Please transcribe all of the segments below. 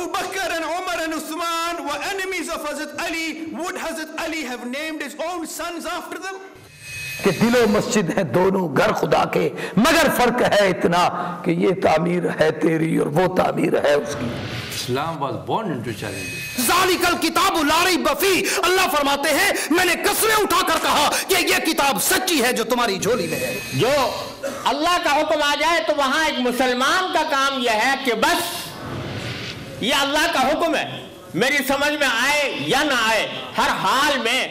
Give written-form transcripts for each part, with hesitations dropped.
Abu Bakr and Umar and Uthman were enemies of Hazrat Ali. Would Hazrat Ali have named his own sons after them? کہ دل و مسجد ہیں دونوں گھر خدا کے، مگر فرق ہے اتنا کہ یہ تعمیر ہے تیری اور وہ تعمیر ہے اس کی. Islam was born into challenges. ذالک الکتاب لا ریب فیہ، اللہ فرماتے ہیں میں نے قسمیں اٹھا کر کہا کہ یہ کتاب سچی ہے جو تمہاری جھولی میں ہے. جو اللہ کا حکم آ جائے تو وہاں ایک مسلمان کا کام یہ ہے کہ بس یہ اللہ کا حکم ہے، میری سمجھ میں آئے یا نہ آئے، ہر حال میں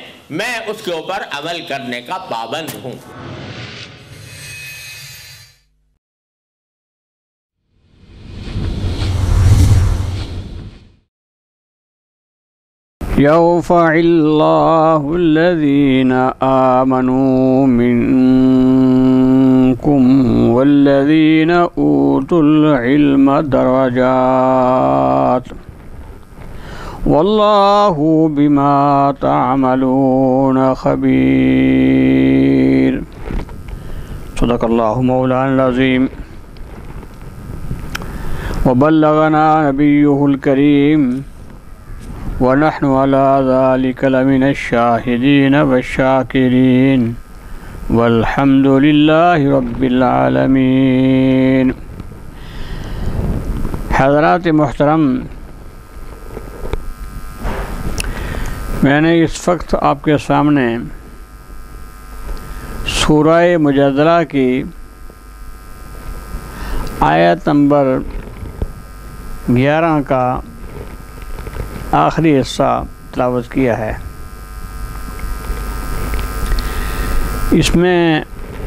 اس کے اوپر عمل کرنے کا پابند ہوں. يرفع الله الذين آمنوا منكم والذين أوتوا العلم درجات والله بما تعملون خبير. صدق الله مولانا العظيم وبلغنا نبيه الكريم ونحن على ذلك لمن الشاهدين والشاكرين والحمد لله رب العالمين. حضرات محترم، میں نے اس وقت آپ کے سامنے سورہ مجادلہ کی آیت نمبر 11 کا آخری حصہ تلاوت کیا ہے. اس میں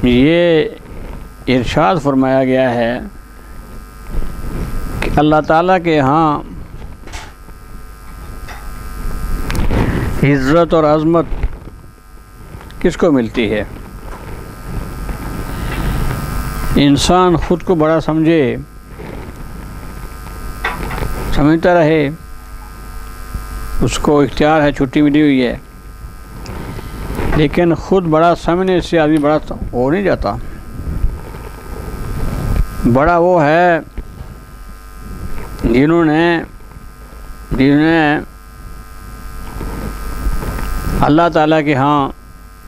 یہ ارشاد فرمایا گیا ہے کہ اللہ تعالیٰ کے ہاں عزت اور عظمت کس کو ملتی ہے؟ انسان خود کو بڑا سمجھتا رہے، اس کو اختیار ہے، چھٹی ملی ہوئی ہے، لیکن خود بڑا سمجھنے سے آدمی بڑا ہو نہیں جاتا. بڑا وہ ہے جنہوں نے اللہ تعالیٰ کے ہاں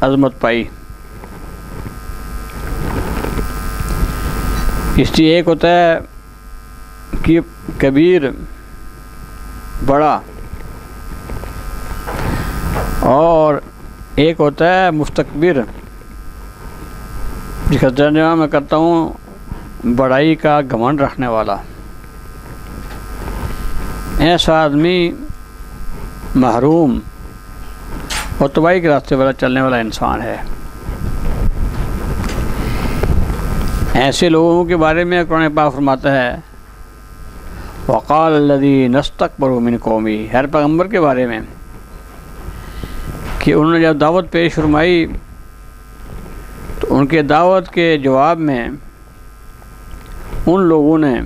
عظمت پائی. اس لیے ایک ہوتا ہے کہ کبیر بڑا، اور ایک ہوتا ہے مستکبر، جس کا ترجمہ میں کرتا ہوں بڑائی کا گھمنڈ رکھنے والا. ایسا آدمی محروم اور تباہی کے راستے پر چلنے والا انسان ہے. ایسے لوگوں کے بارے میں قرآن پاک فرماتا ہے وقال الذین استکبروا من قومی، ہر پیغمبر کے بارے میں، کہ انہوں نے جب دعوت پیش فرمائی تو ان کے دعوت کے جواب میں ان لوگوں نے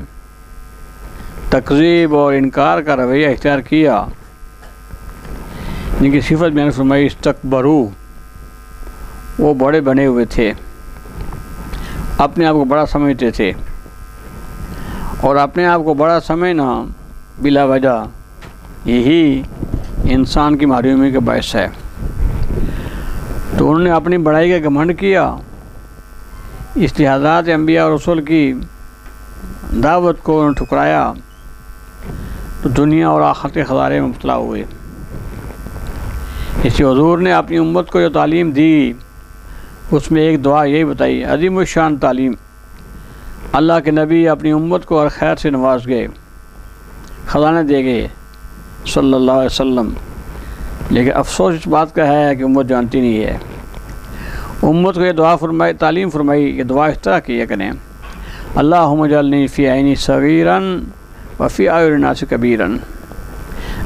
تکذیب اور انکار کا رویہ اختیار کیا، جن کی صفت میں نے فرمائی استکبروا، وہ بڑے بنے ہوئے تھے، اپنے آپ کو بڑا سمجھتے تھے، اور اپنے آپ کو بڑا سمجھنا بلا وجہ یہی انسان کی محرومی کا باعث ہے. تو انہوں نے اپنی بڑائی کا گھمنڈ کیا، اس لیے حضرات انبیاء اور رسول کی دعوت کو انہوں نے ٹھکرایا تو دنیا اور آخرت کے خسارے میں مبتلا ہوئے. اس لیے حضور نے اپنی امت کو جو تعلیم دی اس میں ایک دعا یہی بتائی، عظیم الشان تعلیم. اللہ کے نبی اپنی امت کو ہر خیر سے نواز گئے، خزانے دے گئے صلی اللہ علیہ وسلم، لیکن افسوس اس بات کا ہے کہ امت جانتی نہیں ہے. امت کو یہ دعا فرمائی، تعلیم فرمائی، یہ دعا اس طرح کیا کریں اللہم اجعلنی فی عینی صغیرا وفی اعین الناس کبیرا،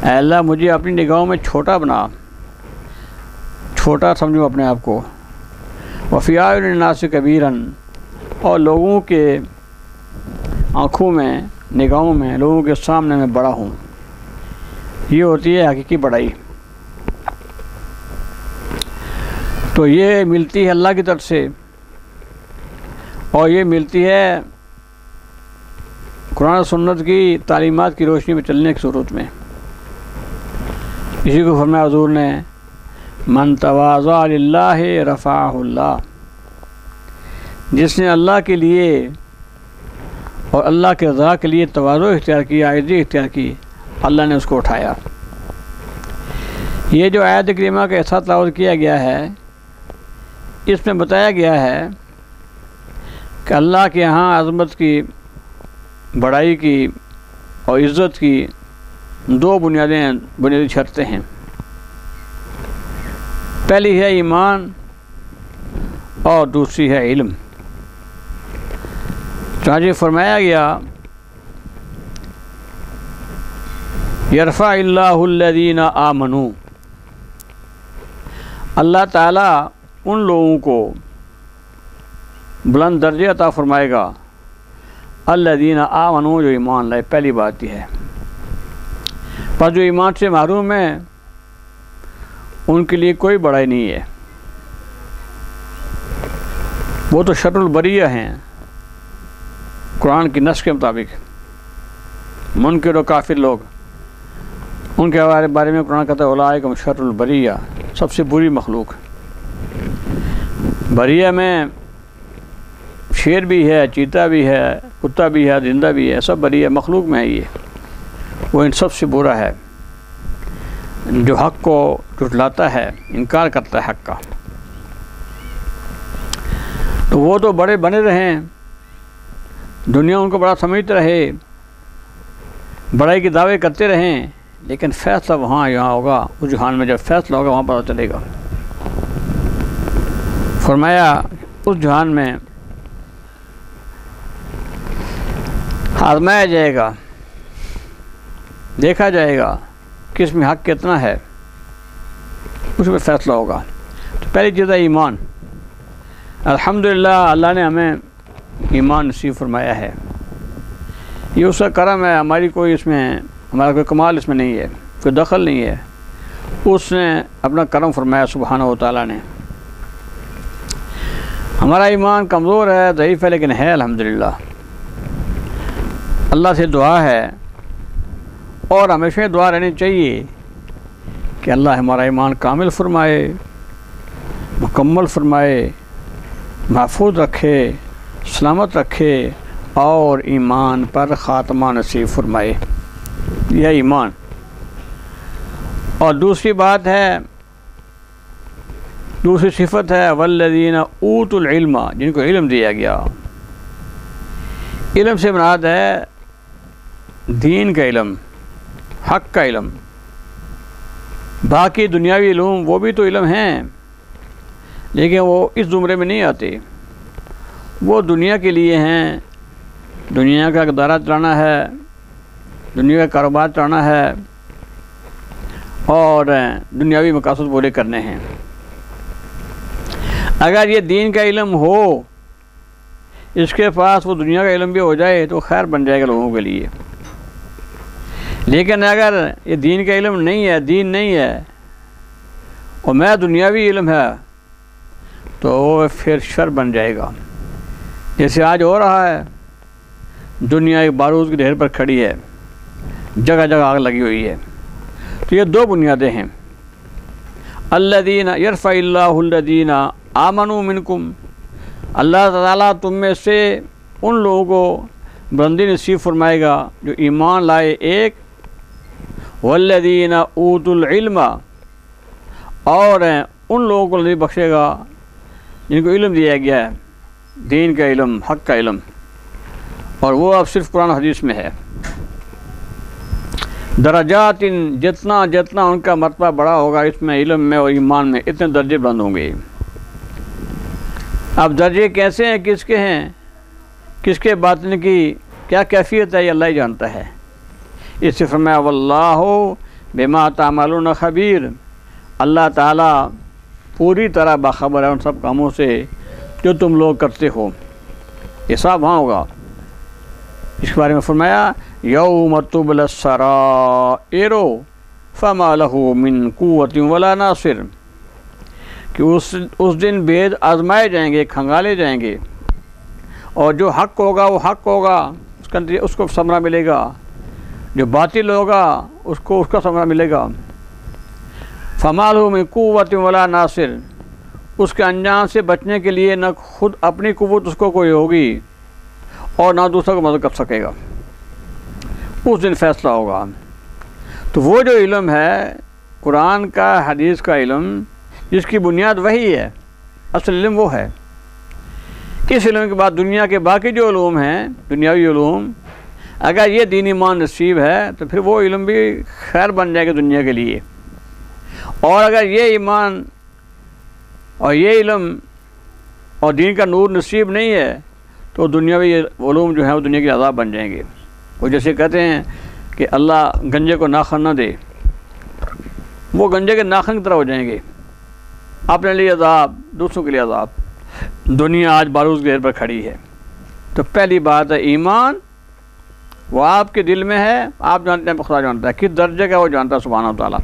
اے اللہ مجھے اپنی نگاہوں میں چھوٹا بنا، چھوٹا سمجھو اپنے آپ کو، وفی اعین الناس کبیرا، اور لوگوں کے آنکھوں میں، نگاہوں میں، لوگوں کے سامنے میں بڑا ہوں. یہ ہوتی ہے حقیقی بڑائی. تو یہ ملتی ہے اللہ کی طرف سے، اور یہ ملتی ہے قرآن و سنت کی تعلیمات کی روشنی میں چلنے کی صورت میں اسی کو فرمایا حضور نے من تواضع للہ رفعہ اللہ، جس نے اللہ کے لیے اور اللہ کے رضا کے لیے تواضع اختیار کیا، عاجزی اختیار کی، اللہ نے اس کو اٹھایا۔ یہ جو آیت کریمہ کا ایسا تلاوت کیا گیا ہے، اس میں بتایا گیا ہے کہ اللہ کے ہاں عظمت کی، بڑائی کی اور عزت کی دو بنیادی شرطیں ہیں۔ پہلی ہے ایمان اور دوسری ہے علم۔ چنانچہ فرمایا گیا یرفع اللہ الذین آمنوا، اللہ تعالیٰ ان لوگوں کو بلند درجے عطا فرمائے گا الذین آمنوا، جو ایمان لائے۔ پہلی بات یہ ہے، پر جو ایمان سے محروم ہیں ان کے لیے کوئی بڑائی نہیں ہے، وہ تو شر البریہ ہیں قرآن کی نص کے مطابق۔ منکر و کافر لوگ، ان کے بارے میں قرآن کہتا ہے اولئک هم شر البریہ، سب سے بری مخلوق۔ بریہ میں شیر بھی ہے، چیتا بھی ہے، کتا بھی ہے، زندہ بھی ہے، سب بریہ مخلوق میں ہے۔ یہ وہ ان سب سے برا ہے جو حق کو جھٹلاتا ہے، انکار کرتا ہے حق کا۔ تو وہ تو بڑے بنے رہیں، دنیا ان کو بڑا سمجھتے رہے، بڑائی کے دعوے کرتے رہیں، لیکن فیصلہ وہاں یہاں ہوگا، اس جہان میں جب فیصلہ ہوگا وہاں پتہ چلے گا۔ فرمایا اس جہان میں آزمایا جائے گا، دیکھا جائے گا کہ اس میں حق کتنا ہے، اس میں فیصلہ ہوگا۔ تو پہلی چیز ہے ایمان۔ الحمدللہ اللہ نے ہمیں ایمان نصیب فرمایا ہے، یہ اس کا کرم ہے، ہماری کوئی اس میں، ہمارا کوئی کمال اس میں نہیں ہے، کوئی دخل نہیں ہے، اس نے اپنا کرم فرمایا سبحانہ و تعالیٰ نے۔ ہمارا ایمان کمزور ہے، ضعیف ہے، لیکن ہے الحمدللہ۔ اللہ سے دعا ہے اور ہمیشہ دعا رہنی چاہیے کہ اللہ ہمارا ایمان کامل فرمائے، مکمل فرمائے، محفوظ رکھے، سلامت رکھے اور ایمان پر خاتمہ نصیب فرمائے۔ یہ ایمان۔ اور دوسری بات ہے، دوسری صفت ہے والذین اوتوا العلم، جن کو علم دیا گیا۔ علم سے مراد ہے دین کا علم، حق کا علم۔ باقی دنیاوی علوم وہ بھی تو علم ہیں، لیکن وہ اس زمرے میں نہیں آتے، وہ دنیا کے لیے ہیں، دنیا کا گزارا چلانا ہے، دنیا کا کاروبار چلانا ہے اور دنیاوی مقاصد پورے کرنے ہیں۔ اگر یہ دین کا علم ہو، اس کے پاس وہ دنیا کا علم بھی ہو جائے تو خیر بن جائے گا لوگوں کے لیے۔ لیکن اگر یہ دین کا علم نہیں ہے، دین نہیں ہے، اور میں دنیاوی علم ہے، تو وہ پھر شر بن جائے گا۔ جیسے آج ہو رہا ہے، دنیا ایک بارود کے ڈھیر پر کھڑی ہے، جگہ جگہ آگ لگی ہوئی ہے۔ تو یہ دو بنیادیں ہیں، الذین یرفع اللہ الذین آمنوا منکم، اللہ تعالیٰ تم میں سے ان لوگوں کو بلندی نصیب فرمائے گا جو ایمان لائے ایک، والذین اوتوا العلم، اور ان لوگوں کو نصیب بخشے گا جن کو علم دیا گیا ہے، دین کا علم، حق کا علم، اور وہ اب صرف قرآن حدیث میں ہے۔ درجات، جتنا جتنا ان کا مرتبہ بڑا ہوگا اس میں، علم میں اور ایمان میں، اتنے درجے بلند ہوں گے۔ اب درجے کیسے ہیں، کس کے ہیں، کس کے باطن کی کیا کیفیت ہے، یہ اللہ ہی جانتا ہے۔ اس سے فرمایا واللہ بما تعملون خبیر، اللہ تعالیٰ پوری طرح باخبر ہے ان سب کاموں سے جو تم لوگ کرتے ہو۔ حساب وہاں ہوگا۔ اس کے بارے میں فرمایا یوم تبلی السرائر فما لہ من قوت ولا ناصر، کہ اس دن بید آزمائے جائیں گے، کھنگالے جائیں گے، اور جو حق ہوگا وہ حق ہوگا، اس اس کو ثمرہ ملے گا، جو باطل ہوگا اس کو اس کا ثمرہ ملے گا۔ فما لہ من قوت ولا ناصر، اس کے انجام سے بچنے کے لیے نہ خود اپنی قوت اس کو کوئی ہوگی اور نہ دوسروں کو مدد کر سکے گا، اس دن فیصلہ ہوگا۔ تو وہ جو علم ہے قرآن کا، حدیث کا علم، جس کی بنیاد وہی ہے، اصل علم وہ ہے۔ اس علم کے بعد دنیا کے باقی جو علوم ہیں، دنیاوی علوم، اگر یہ دین ایمان نصیب ہے تو پھر وہ علم بھی خیر بن جائے گا دنیا کے لیے، اور اگر یہ ایمان اور یہ علم اور دین کا نور نصیب نہیں ہے تو دنیاوی علوم جو ہیں وہ دنیا کے عذاب بن جائیں گے۔ وہ جیسے کہتے ہیں کہ اللہ گنجے کو ناخن نہ دے، وہ گنجے کے ناخن کی طرح ہو جائیں گے، اپنے لیے عذاب، دوسروں کے لیے عذاب۔ دنیا آج باروز گیر پر کھڑی ہے۔ تو پہلی بات ہے ایمان، وہ آپ کے دل میں ہے، آپ جانتے ہیں، خدا جانتا ہے کس درجے کا، وہ جانتا ہے سبحانہ و تعالیٰ۔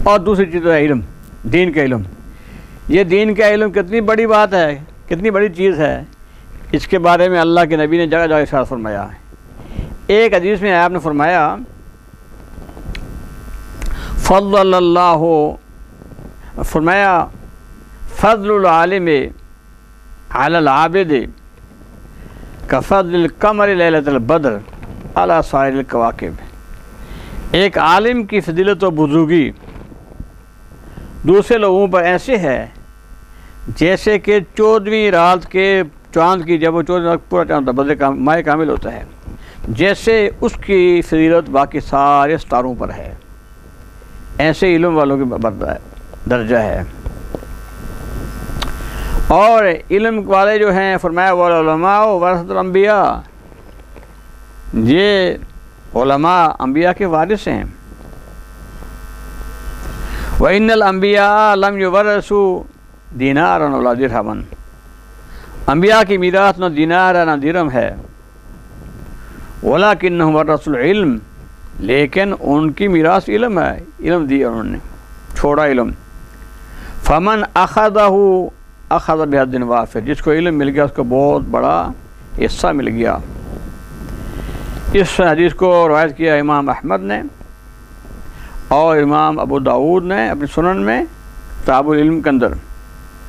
اور دوسری چیز ہے علم، دین کا علم۔ یہ دین کا علم کتنی بڑی بات ہے، کتنی بڑی چیز ہے، اس کے بارے میں اللہ کے نبی نے جگہ جگہ ارشاد فرمایا ہے۔ ایک حدیث میں آپ نے فرمایا فضل اللہ، فرمایا فضل العالم علی العابد کفضل القمر لیلۃ البدر علی سائر الکواکب۔ ایک عالم کی فضیلت و بزرگی دوسرے لوگوں پر ایسے ہے جیسے کہ 14ویں رات کے چاند کی، جب وہ 14 رات پورا چاند ہوتا ہے، بدر کا ماہ کامل ہوتا ہے، جیسے اس کی فضیلت باقی سارے ستاروں پر ہے، ایسے علم والوں کی درجہ ہے۔ اور علم والے جو ہیں فرمایا والعلماء ورثۃ الانبیاء، یہ علماء انبیاء کے وارث ہیں۔ وَإِنَّ الْأَنْبِيَاءَ لَمْ يُوَرِّثُوا دِینَارًا وَلَا دِرْہَمًا، انبیاء کی میراث نہ دینار ہے نہ درہم ہے، وَلَكِنَّهُمْ وَرَثُوا الْعِلْمَ، لیکن ان کی میراث علم ہے، علم دیا انہوں نے، چھوڑا علم۔ فَمَنْ أَخَذَهُ أَخَذَ بِحَظٍّ وَافِرٍ، جس کو علم مل گیا اس کو بہت بڑا حصہ مل گیا۔ اس حدیث کو روایت کیا امام احمد نے اور امام ابو داؤد نے اپنے سنن میں کتاب العلم کے اندر،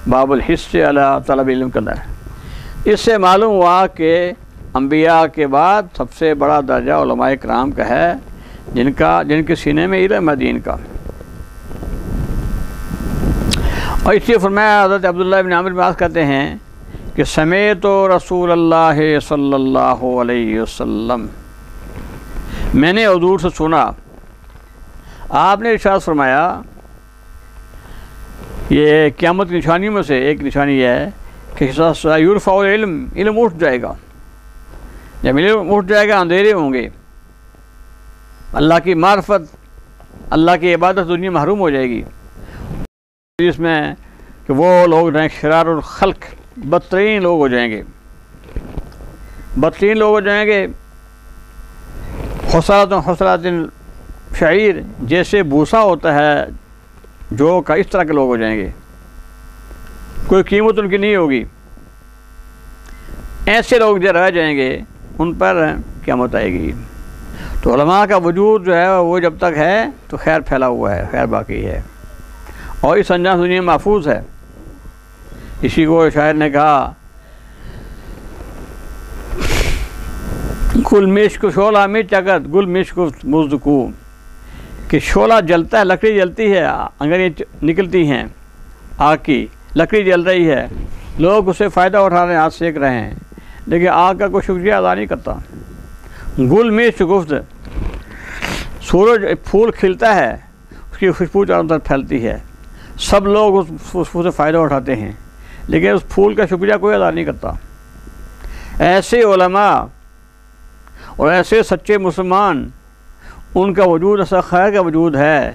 باب الحث علی طلب علم کے اندر۔ اس سے معلوم ہوا کہ انبیاء کے بعد سب سے بڑا درجہ علماء کرام کا ہے، جن کے سینے میں علم ہے دین کا۔ اور اس لیے فرمایا حضرت عبداللہ بن عامر بن عاص کہتے ہیں کہ سمیعت رسول اللہ صلی اللہ علیہ وسلم، میں نے حضور سے سنا، آپ نے ارشاد فرمایا، یہ قیامت کی نشانیوں میں سے ایک نشانی یہ ہے کہ یرفع العلم، علم اٹھ جائے گا۔ جب علم اٹھ جائے گا اندھیرے ہوں گے، اللہ کی معرفت، اللہ کی عبادت دنیا محروم ہو جائے گی۔ اس میں کہ وہ لوگ ہیں شرار الخلق، بدترین لوگ ہو جائیں گے، بدترین لوگ ہو جائیں گے۔ حسرات شعیر، جیسے بھوسا ہوتا ہے جو کا، اس طرح کے لوگ ہو جائیں گے، کوئی قیمت ان کی نہیں ہوگی۔ ایسے لوگ جو رہ جائیں گے ان پر قیامت آئے گی۔ تو علماء کا وجود جو ہے وہ جب تک ہے تو خیر پھیلا ہوا ہے، خیر باقی ہے، اور اس انجام دنیا محفوظ ہے۔ اسی کو شاعر نے کہا گل مشک شعلہ میں چگت گل مشک مزدکو، کہ شعلہ جلتا ہے، لکڑی جلتی ہے، انگریاں نکلتی ہیں آگ کی، لکڑی جل رہی ہے، لوگ اسے فائدہ اٹھا رہے ہیں، ہاتھ سیک رہے ہیں، لیکن آگ کا کوئی شکریہ ادا نہیں کرتا۔ گل میں شگفت، سورج پھول کھلتا ہے، اس کی خوشبو چاروں طرف پھیلتی ہے، سب لوگ اس خوشبو سے فائدہ اٹھاتے ہیں، لیکن اس پھول کا شکریہ کوئی ادا نہیں کرتا۔ ایسے علماء اور ایسے سچے مسلمان، ان کا وجود ایسا خیر کا وجود ہے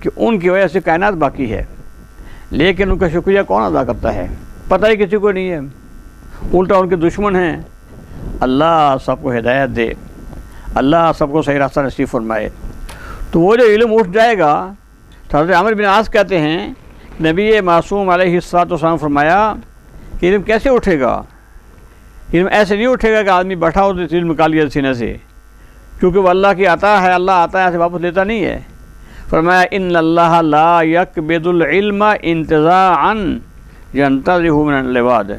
کہ ان کی وجہ سے کائنات باقی ہے، لیکن ان کا شکریہ کون ادا کرتا ہے؟ پتہ ہی کسی کو نہیں ہے، الٹا ان کے دشمن ہیں۔ اللہ سب کو ہدایت دے، اللہ سب کو صحیح راستہ نصیب فرمائے۔ تو وہ جو علم اٹھ جائے گا، حضرت عامر بن عاص کہتے ہیں نبی معصوم علیہ الصلوۃ والسلام فرمایا کہ علم کیسے اٹھے گا؟ علم ایسے نہیں اٹھے گا کہ آدمی بیٹھا ہو تو علم نکال لیا سینے سے، کیونکہ وہ اللہ کی عطا ہے، اللہ آتا ہے ایسے واپس لیتا نہیں ہے۔ فرمایا ان اللہ لا یقبض العلم انتزاعا ینتزعہ من العباد،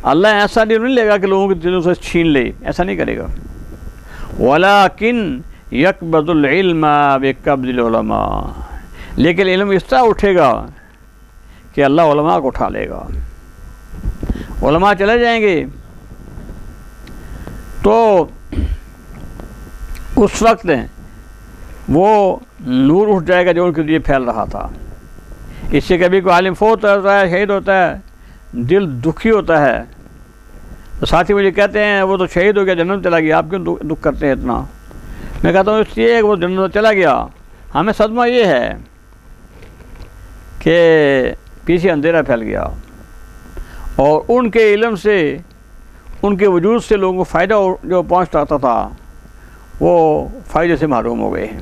اللہ ایسا علم نہیں لے گا کہ لوگوں کے دلوں سے چھین لے، ایسا نہیں کرے گا۔ ولیکن یقبض العلم بقبض العلماء، لیکن علم اس طرح اٹھے گا کہ اللہ علماء کو اٹھا لے گا، علماء چلے جائیں گے تو اس وقت وہ نور اٹھ جائے گا جو ان کے لیے پھیل رہا تھا۔ اس سے کبھی کوئی عالم فوت ہوتا ہے، شہید ہوتا ہے، دل دکھی ہوتا ہے، تو ساتھی مجھے کہتے ہیں وہ تو شہید ہو گیا، جنت چلا گیا، آپ کیوں دکھ کرتے ہیں اتنا؟ میں کہتا ہوں اس لیے کہ وہ جنت چلا گیا، ہمیں صدمہ یہ ہے کہ پیچھے اندھیرا پھیل گیا اور ان کے علم سے، ان کے وجود سے لوگوں کو فائدہ جو پہنچتا تھا وہ فائدے سے محروم ہو گئے ہیں،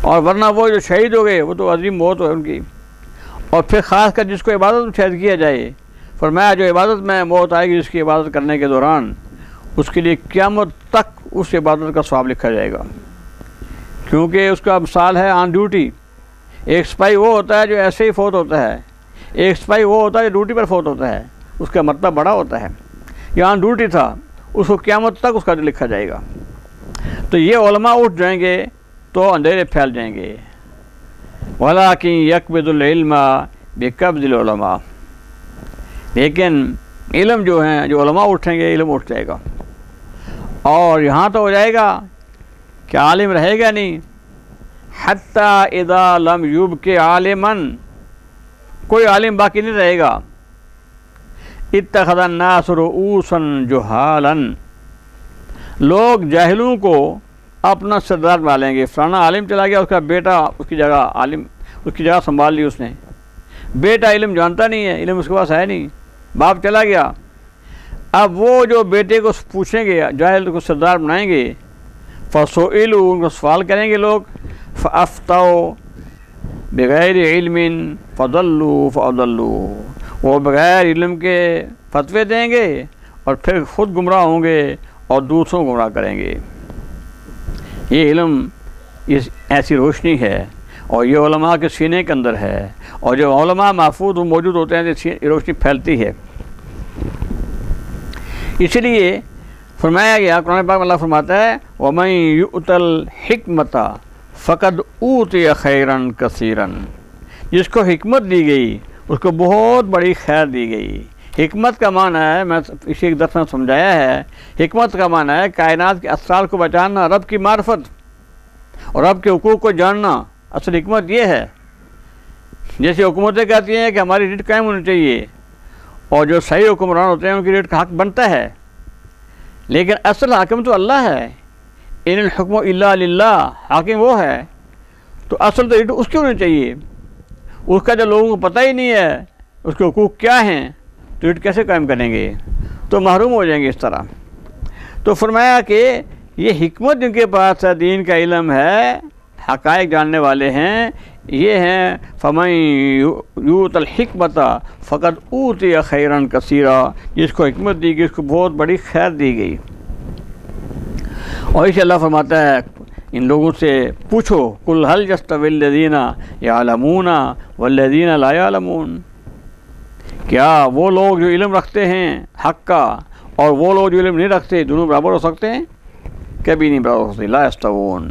اور ورنہ وہ جو شہید ہو گئے وہ تو عظیم موت ہے ان کی۔ اور پھر خاص کر جس کو عبادت میں شہید کیا جائے، فرمایا جو عبادت میں موت آئے گی جس کی عبادت کرنے کے دوران، اس کے لیے قیامت تک اس عبادت کا ثواب لکھا جائے گا، کیونکہ اس کا مثال ہے آن ڈیوٹی۔ ایک سپاہی وہ ہوتا ہے جو ایسے ہی فوت ہوتا ہے، ایک سپاہی وہ ہوتا ہے جو ڈیوٹی پر فوت ہوتا ہے، اس کا مرتبہ بڑا ہوتا ہے۔ یہ آن ڈیوٹی تھا، اس کو قیامت تک اس کا لکھا جائے گا۔ تو یہ علماء اٹھ جائیں گے تو اندھیرے پھیل جائیں گے۔ وَلَٰكِن يَقْبِضُ الْعِلْمَ بِقَبْضِ الْعُلَمَاءِ، لیکن علم جو ہیں، جو علماء اٹھیں گے علم اٹھ جائے گا، اور یہاں تو ہو جائے گا کہ عالم رہے گا نہیں، حَتَّى إِذَا لَمْ يُبْقِ عَالِمًا، کوئی عالم باقی نہیں رہے گا۔ اتخذ الناس رؤوسا جہالا، لوگ جاہلوں کو اپنا سردار بنا لیں گے۔ فلانا عالم چلا گیا، اس کا بیٹا اس کی جگہ عالم، اس کی جگہ سنبھال لی اس نے۔ بیٹا علم جانتا نہیں ہے، علم اس کے پاس ہے نہیں، باپ چلا گیا، اب وہ جو بیٹے کو پوچھیں گے، جاہل کو سردار بنائیں گے، فسئلوا، ان کو سوال کریں گے لوگ، فافتوا بغیر علم فضلوا فاضلوا، وہ بغیر علم کے فتوے دیں گے اور پھر خود گمراہ ہوں گے اور دوسروں کو گمراہ کریں گے۔ یہ علم اس ایسی روشنی ہے، اور یہ علماء کے سینے کے اندر ہے، اور جو علماء محفوظ موجود ہوتے ہیں یہ روشنی پھیلتی ہے۔ اس لیے فرمایا گیا، قرآن پاک میں اللہ فرماتا ہے وَمَن يُؤْتَ الْحِكْمَةَ فَقَدْ أُوتِيَ خَيْرًا كَثِيرًا، جس کو حکمت دی گئی اس کو بہت بڑی خیر دی گئی۔ حکمت کا معنی ہے، میں اسی ایک درس میں سمجھایا ہے، حکمت کا معنی ہے کائنات کے اسرار کو پہچاننا، رب کی معرفت اور رب کے حقوق کو جاننا۔ اصل حکمت یہ ہے، جیسے حکومتیں کہتی ہیں کہ ہماری ریٹ قائم ہونی چاہیے، اور جو صحیح حکمران ہوتے ہیں ان کی ریٹ کا حق بنتا ہے، لیکن اصل حاکم تو اللہ ہے۔ ان الحکم الا للہ، حاکم وہ ہے، تو اصل تو ریٹ اس کی ہونی چاہیے۔ اس کا جو لوگوں کو پتہ ہی نہیں ہے اس کے حقوق کیا ہیں، تو ریٹ کیسے قائم کریں گے؟ تو محروم ہو جائیں گے اس طرح۔ تو فرمایا کہ یہ حکمت جن کے پاس ہے، دین کا علم ہے، حقائق جاننے والے ہیں، یہ ہیں فَمَن يُؤْتَ الْحِكْمَةَ فَقَدْ أُوتِيَ خَيْرًا كَثِيرًا، جس کو حکمت دی گئی اس کو بہت بڑی خیر دی گئی۔ اور اسے اللہ فرماتا ہے ان لوگوں سے پوچھو قُلْ هَلْ يَسْتَوِي الَّذِينَ يَعْلَمُونَ وَالَّذِينَ لَا يَعْلَمُونَ، کیا وہ لوگ جو علم رکھتے ہیں حق کا اور وہ لوگ جو علم نہیں رکھتے دونوں برابر ہو سکتے ہیں؟ کبھی نہیں برابر ہو سکتے۔ لا يستوون،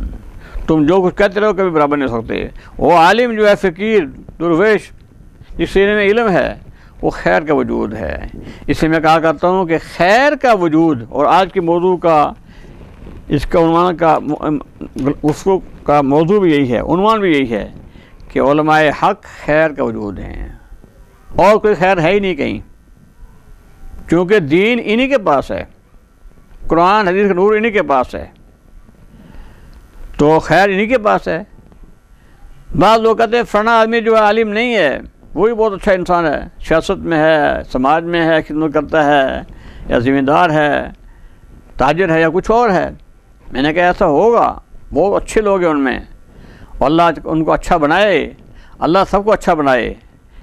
تم جو کچھ کہتے رہو کبھی برابر نہیں ہو سکتے۔ وہ عالم جو ہے فقیر درویش جس سینے میں علم ہے وہ خیر کا وجود ہے۔ اس سے میں کہا کرتا ہوں کہ خیر کا وجود، اور آج کے موضوع کا اس کا عنوان کا موضوع بھی یہی ہے، عنوان بھی یہی ہے کہ علماء حق خیر کا وجود ہیں، اور کوئی خیر ہے ہی نہیں کہیں، کیونکہ دین انہی کے پاس ہے، قرآن حدیث کا نور انہی کے پاس ہے، تو خیر انہی کے پاس ہے۔ بعض لوگ کہتے ہیں فلانا آدمی جو ہے عالم نہیں ہے، وہی بہت اچھا انسان ہے، سیاست میں ہے، سماج میں ہے، خدمت کرتا ہے، یا ذمہ دار ہے، تاجر ہے، یا کچھ اور ہے۔ میں نے کہا ایسا ہوگا، بہت اچھے لوگ ہیں ان میں، اور اللہ ان کو اچھا بنائے، اللہ سب کو اچھا بنائے،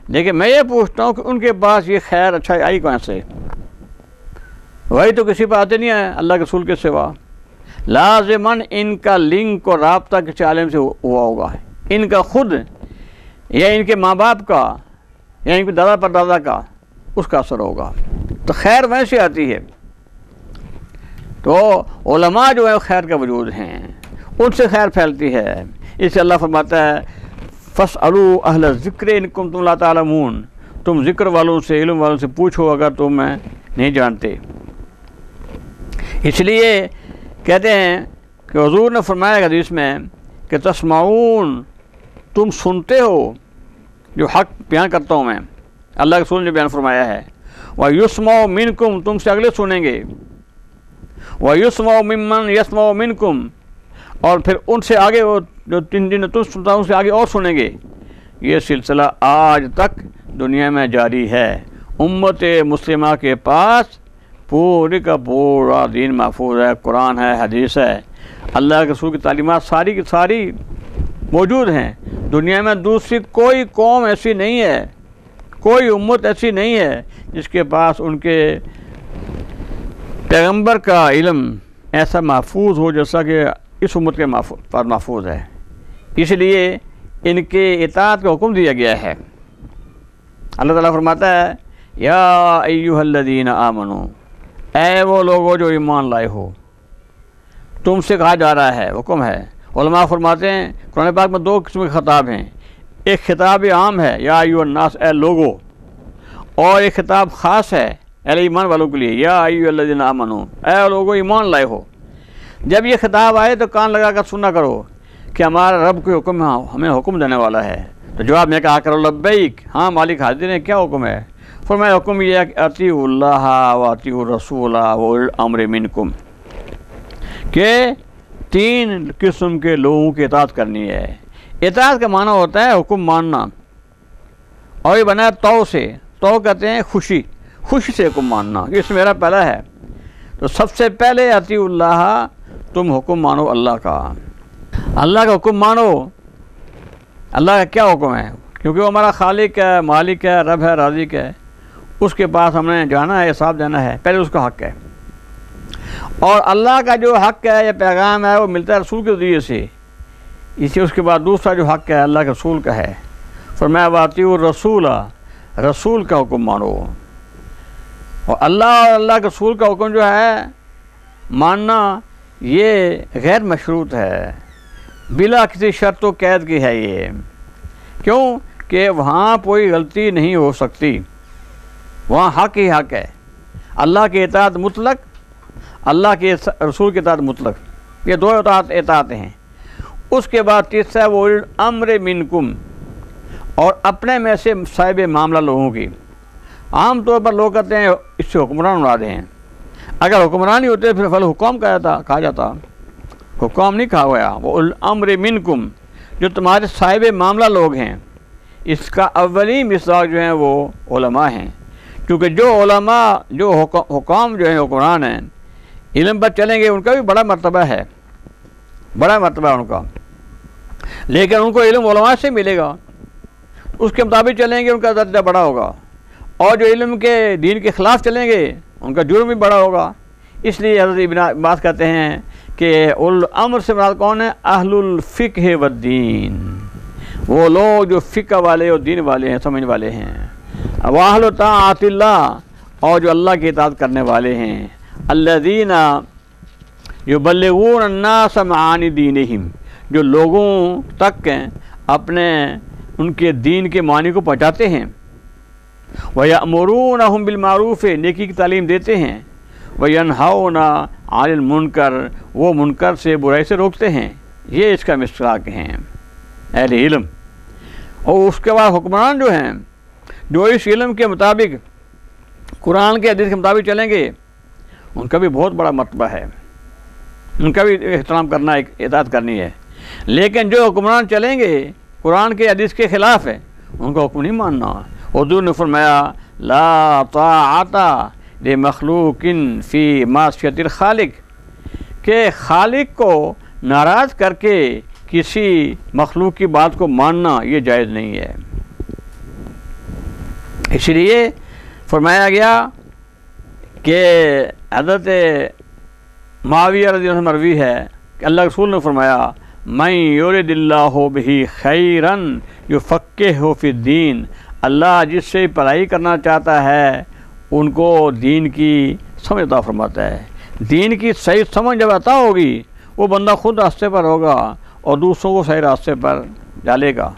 لیکن میں یہ پوچھتا ہوں کہ ان کے پاس یہ خیر اچھا آئی کہاں سے؟ وہی تو کسی پہ آتے نہیں ہے اللہ کے رسول کے سوا. لازماً ان کا لنک اور رابطہ کسی عالم سے ہوا ہوگا، ان کا خود یا ان کے ماں باپ کا یا ان کے دادا پر دادا کا، اس کا اثر ہوگا. تو خیر ویسے آتی ہے. تو علماء جو ہے خیر کا وجود ہیں، ان سے خیر پھیلتی ہے. اس سے اللہ فرماتا ہے فاسألوا اہل الذکر ان کنتم لا تعلمون، تم ذکر والوں سے، علم والوں سے پوچھو اگر تم نہیں جانتے. اس لیے کہتے ہیں کہ حضور نے فرمایا حدیث میں کہ تسمعون، تم سنتے ہو جو حق بیان کرتا ہوں میں، اللہ کے رسول نے بیان فرمایا ہے. وَيُسْمَعُ مِنْكُمْ، تم سے اگلے سنیں گے. وَيُسْمَعُ مِمَّنْ يَسْمَعُ مِنْكُمْ، اور پھر ان سے آگے وہ جو تین دن تم سنتا ہوں ان سے آگے اور سنیں گے. یہ سلسلہ آج تک دنیا میں جاری ہے. امت مسلمہ کے پاس پورے کا پورا دین محفوظ ہے، قرآن ہے، حدیث ہے، اللہ کے رسول کی تعلیمات ساری کی ساری موجود ہیں. دنیا میں دوسری کوئی قوم ایسی نہیں ہے، کوئی امت ایسی نہیں ہے جس کے پاس ان کے پیغمبر کا علم ایسا محفوظ ہو جیسا کہ اس امت کے پاس محفوظ ہے. اس لیے ان کے اطاعت کا حکم دیا گیا ہے. اللہ تعالیٰ فرماتا ہے یا ایھا الذین آمنو، اے وہ لوگوں جو ایمان لائے ہو. تم سے کہا جا رہا ہے، حکم ہے. علماء فرماتے ہیں قرآن پاک میں دو قسم کے خطاب ہیں. ایک خطاب عام ہے یا ایھا الناس، اے لوگو، اور ایک خطاب خاص ہے اہل ایمان والوں کے لیے یا ایھا الذین آمنو، اے لوگو ایمان لائے ہو. جب یہ خطاب آئے تو کان لگا کر سنا کرو کہ ہمارا رب کوئی حکم ہمیں حکم دینے والا ہے. تو جواب میں کہا کرو لبیک، ہاں مالک حاضر ہیں، کیا حکم ہے؟ فرمایا حکم یہ ہے کہ اطیعوا اللہ و اطیعوا الرسول و اولی الامر منکم، کہ تین قسم کے لوگوں کی اطاعت کرنی ہے. اطاعت کا معنی ہوتا ہے حکم ماننا، اور یہ بنا ہے تو سے. تو کہتے ہیں خوشی، خوشی سے حکم ماننا. اس میں میرا پہلا ہے. تو سب سے پہلے اطیعوا اللہ، تم حکم مانو اللہ کا. اللہ کا حکم مانو. اللہ کا کیا حکم ہے؟ کیونکہ وہ ہمارا خالق ہے، مالک ہے، رب ہے، رازق ہے. اس کے پاس ہم نے جانا ہے، حساب دینا ہے، پہلے اس کا حق ہے. اور اللہ کا جو حق ہے یا پیغام ہے وہ ملتا ہے رسول کے ذریعے سے. اس کے بعد دوسرا جو حق ہے اللہ کے رسول کا ہے. فرمایا واطیعوا الرسول، رسول کا حکم مانو. اور اللہ کے رسول کا حکم جو ہے ماننا یہ غیر مشروط ہے، بلا کسی شرط و قید کی ہے. یہ کیوں کہ وہاں کوئی غلطی نہیں ہو سکتی، وہاں حق ہی حق ہے. اللہ کی اطاعت مطلق، اللہ کے رسول کی اطاعت مطلق، یہ دو اطاعتیں ہیں. اس کے بعد تیسرا وہ امر منکم، اور اپنے میں سے صاحب معاملہ لوگوں کی. عام طور پر لوگ کہتے ہیں اس سے حکمران مراد ہیں. اگر حکمران ہی ہوتے پھر فل حکام کہا جاتا. حکام نہیں کہا گیا، وہ الامر منکم، جو تمہارے صاحب معاملہ لوگ ہیں. اس کا اولین مصداق جو ہیں وہ علماء ہیں، کیونکہ جو علماء جو حکام جو ہیں حکمران ہیں علم پر چلیں گے ان کا بھی بڑا مرتبہ ہے، بڑا مرتبہ ان کا، لیکن ان کو علم علماء سے ملے گا، اس کے مطابق چلیں گے ان کا درجہ بڑا ہوگا. اور جو علم کے دین کے خلاف چلیں گے ان کا جرم بھی بڑا ہوگا. اس لیے حضرت ابن عباس کہتے ہیں کہ الامر سے مراد کون ہے؟ اہل الفقہ والدین، وہ لوگ جو فقہ والے اور دین والے ہیں، سمجھ والے ہیں. واہل طاعت اللہ، اور جو اللہ کی اطاعت کرنے والے ہیں. الذین یبلغون الناس معانی دینہم، جو لوگوں تک اپنے ان کے دین کے معنی کو پہنچاتے ہیں. وَيَأْمُرُونَهُمْ بِالْمَعْرُوفِ، نیکی کی تعلیم دیتے ہیں. وَيَنْهَوْنَ عَنِ الْمُنْكَرِ، وہ منکر سے، برائی سے روکتے ہیں. یہ اس کا مصداق ہیں اہل علم. اور اس کے بعد حکمران جو ہیں جو اس علم کے مطابق قرآن کے حدیث کے مطابق چلیں گے ان کا بھی بہت بڑا مرتبہ ہے، ان کا بھی احترام کرنا، اطاعت کرنی ہے. لیکن جو حکمران چلیں گے قرآن کے حدیث کے خلاف ہے ان کا حکم نہیں ماننا. حضور نے فرمایا لا طاعت لمخلوق فی معصیت الخالق، کہ خالق کو ناراض کر کے کسی مخلوق کی بات کو ماننا یہ جائز نہیں ہے. اس لیے فرمایا گیا کہ حضرت معاویہ رضی اللہ عنہ مروی ہے کہ اللہ رسول نے فرمایا من یرد اللہ بہ خیرا یفقہہ فی الدین، اللہ جس سے بھلائی کرنا چاہتا ہے ان کو دین کی سمجھ عطا فرماتا ہے۔ دین کی صحیح سمجھ جب عطا ہوگی وہ بندہ خود راستے پر ہوگا اور دوسروں کو صحیح راستے پر ڈالے گا،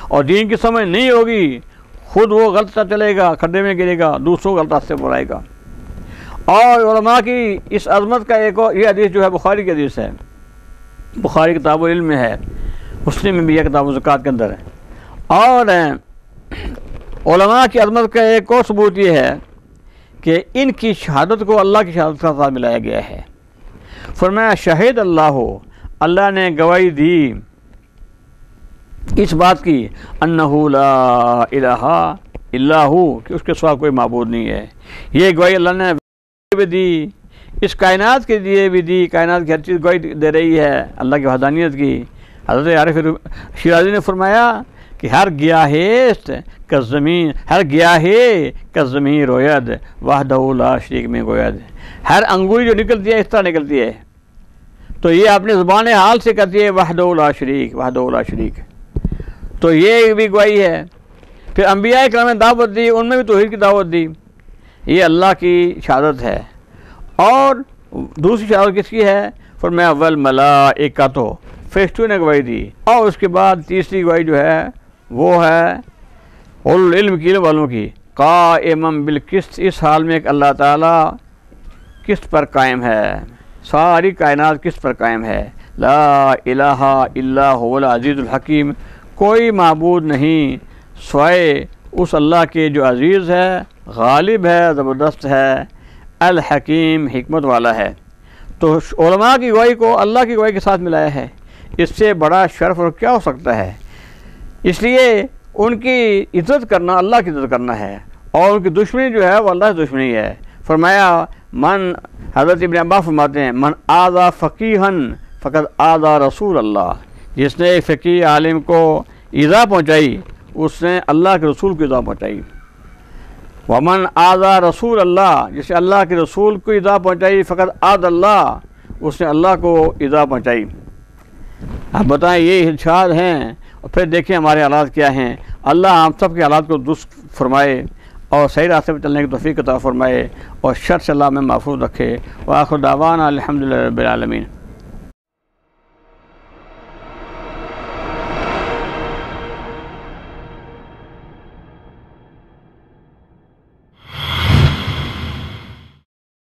اور دین کی سمجھ نہیں ہوگی خود وہ غلط چلے گا، کھڈے میں گرے گا، دوسروں کو غلط راستے پر آئے گا۔ اور علماء کی اس عظمت کا ایک اور یہ حدیث جو ہے بخاری کی حدیث ہے، بخاری کتاب العلم میں ہے، مسلم میں بھی ہے کتاب الزکوٰۃ کے اندر ہے۔ اور علماء کی عظمت کا ایک اور ثبوت یہ ہے کہ ان کی شہادت کو اللہ کی شہادت کا ساتھ ملایا گیا ہے۔ فرمایا شہید اللہ ہو، اللہ نے گواہی دی اس بات کی انہ لا الہ الا ہو، کہ اس کے سوا کوئی معبود نہیں ہے۔ یہ گواہی اللہ نے بھی دی، اس کائنات کے لیے بھی دی، کائنات کی ہر چیز گواہی دے رہی ہے اللہ کی وحدانیت کی۔ حضرت عارف شیرازی نے فرمایا کہ ہر گیاہست کا زمین، ہر گیاہے کا زمین روید وحدہ لا شریک میں گوید، ہر انگوری جو نکلتی ہے اس طرح نکلتی ہے، تو یہ اپنی زبان حال سے کہتی ہے وحدہ لا شریک، وحدہ لا شریک، تو یہ بھی گواہی ہے۔ پھر انبیاء کرام نے دعوت دی، ان میں بھی توحید کی دعوت دی، یہ اللہ کی شہادت ہے۔ اور دوسری شہادت کس کی ہے؟ فرمایا والملائکۃ، فرشتوں نے گواہی دی۔ اور اس کے بعد تیسری گواہی جو ہے وہ ہے اولو العلم کی، علم والوں کی، قائما بالقسط، اس حال میں کہ اللہ تعالیٰ قسط پر قائم ہے، ساری کائنات قسط پر قائم ہے۔ لا الہ الا هو العزیز الحکیم، کوئی معبود نہیں سوائے اس اللہ کے جو عزیز ہے، غالب ہے، زبردست ہے، الحکیم، حکمت والا ہے۔ تو علماء کی گواہی کو اللہ کی گواہی کے ساتھ ملایا ہے، اس سے بڑا شرف اور کیا ہو سکتا ہے؟ اس لیے ان کی عزت کرنا اللہ کی عزت کرنا ہے، اور ان کی دشمنی جو ہے وہ اللہ کی دشمنی ہے۔ فرمایا من، حضرت ابن عباس فرماتے ہیں من آذا فقیہن فقد آذا رسول اللہ، جس نے ایک فقیہ عالم کو ایذا پہنچائی اس نے اللہ کے رسول کو ایذا پہنچائی۔ ومن آذا رسول اللہ، جس نے اللہ کے رسول کو ایذا پہنچائی فقد آذا اللہ، اس نے اللہ کو ایذا پہنچائی۔ اب بتائیں یہ ارشاد ہیں، اور پھر دیکھیں ہمارے حالات کیا ہیں۔ اللہ ہم سب کے حالات کو درست فرمائے اور صحیح راستے پہ چلنے کی توفیق عطا فرمائے، اور شر سے اللہ میں محفوظ رکھے۔ وآخر دعوانا الحمدللہ رب العالمین۔